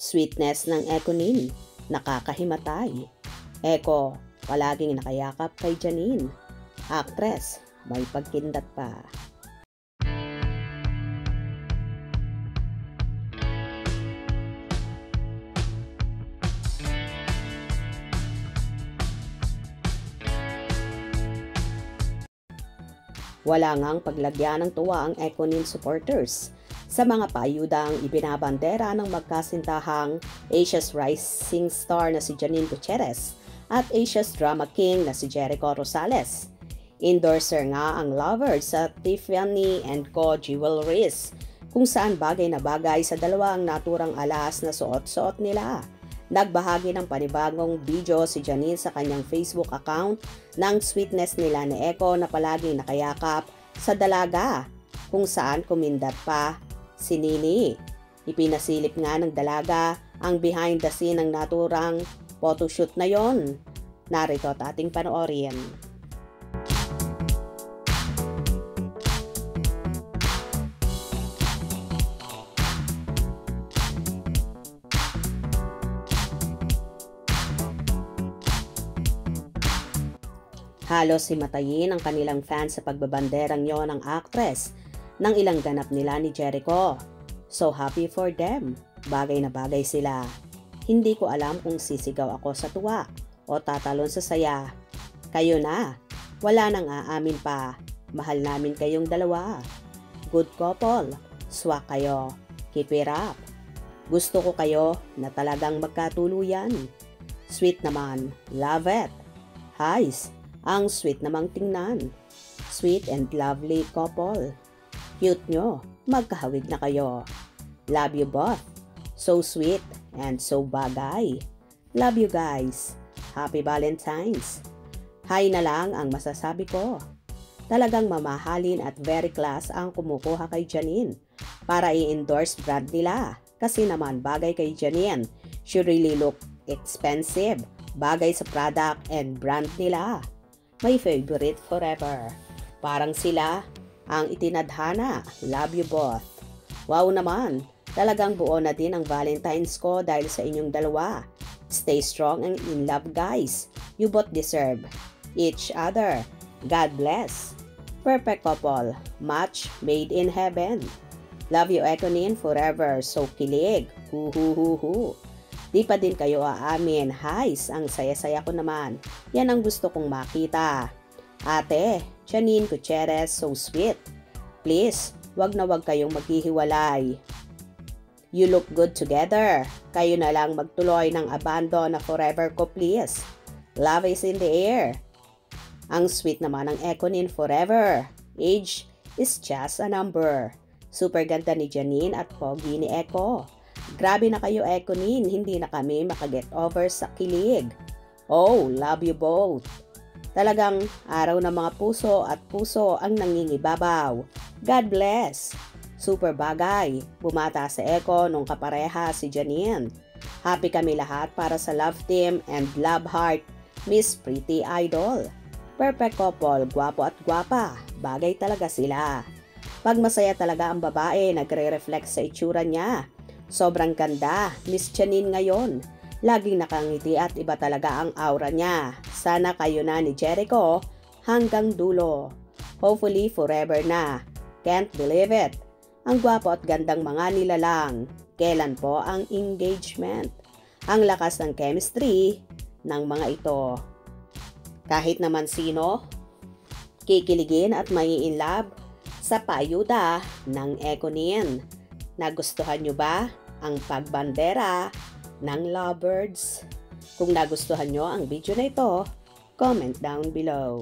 Sweetness ng Econin, nakakahimatay. Eco, palaging nakayakap kay Janine. Actress, may pagkindat pa. Wala ngang paglagyan ng tuwa ang Econin supporters sa mga paayudang ibinabandera ng magkasintahang Asia's Rising Star na si Janine Gutierrez at Asia's Drama King na si Jericho Rosales. Endorser nga ang lovers sa Tiffany & Co. Jewelries, kung saan bagay na bagay sa dalawa ang naturang alas na suot-suot nila. Nagbahagi ng panibagong video si Janine sa kanyang Facebook account ng sweetness nila ni Eco na palaging nakayakap sa dalaga, kung saan kumindat pa si Nini. Ipinasilip nga ng dalaga ang behind the scene ng naturang photoshoot na yon. Narito at ating panoorin. Halos himatayin ang kanilang fans sa pagbabanderang yon ng actress ng ilang ganap nila ni Jericho. So happy for them. Bagay na bagay sila. Hindi ko alam kung sisigaw ako sa tuwa o tatalon sa saya. Kayo na. Wala nang aamin pa. Mahal namin kayong dalawa. Good couple. Swak kayo. Keep it up. Gusto ko kayo na talagang magkatuluyan. Sweet naman. Love it. Highs. Ang sweet namang tingnan. Sweet and lovely couple. Cute nyo. Magkahawig na kayo. Love you both. So sweet and so bagay. Love you guys. Happy Valentine's. Hi na lang ang masasabi ko. Talagang mamahalin at very class ang kumukuha kay Janine para i-endorse brand nila. Kasi naman bagay kay Janine. She really look expensive. Bagay sa product and brand nila. My favorite forever. Parang sila ang itinadhana. Love you both. Wow naman. Talagang buo na din ang Valentine's ko dahil sa inyong dalawa. Stay strong and in love guys. You both deserve each other. God bless. Perfect couple. Match made in heaven. Love you Econin forever. So kilig. Hu hu hu hu. Di pa din kayo aamin. Highs, ang saya-saya ko naman. Yan ang gusto kong makita. Ate, Janine Gutierrez, so sweet. Please, wag na wag kayong maghihiwalay. You look good together. Kayo na lang magtuloy ng abandon na forever ko please. Love is in the air. Ang sweet naman ng Econin forever. Age is just a number. Super ganda ni Janine at pogi ni Eco. Grabe na kayo Econin, hindi na kami makaget over sa kilig. Oh, love you both. Talagang araw ng mga puso at puso ang nangingibabaw. God bless. Super bagay. Bumata sa Eco nung kapareha si Janine. Happy kami lahat para sa love team and love heart, Miss Pretty Idol. Perfect couple, gwapo at gwapa. Bagay talaga sila. Pag masaya talaga ang babae, nagre-reflect sa itsura niya. Sobrang ganda, Miss Janine ngayon. Laging nakangiti at iba talaga ang aura niya. Sana kayo na ni Jericho hanggang dulo. Hopefully forever na. Can't believe it. Ang gwapo at gandang mga nilalang. Kailan po ang engagement? Ang lakas ng chemistry ng mga ito. Kahit naman sino, kikiligin at mai-inlove sa paayuda ng Econin. Nagustuhan nyo ba ang pagbandera ng lovebirds? Kung nagustuhan nyo ang video na ito, comment down below.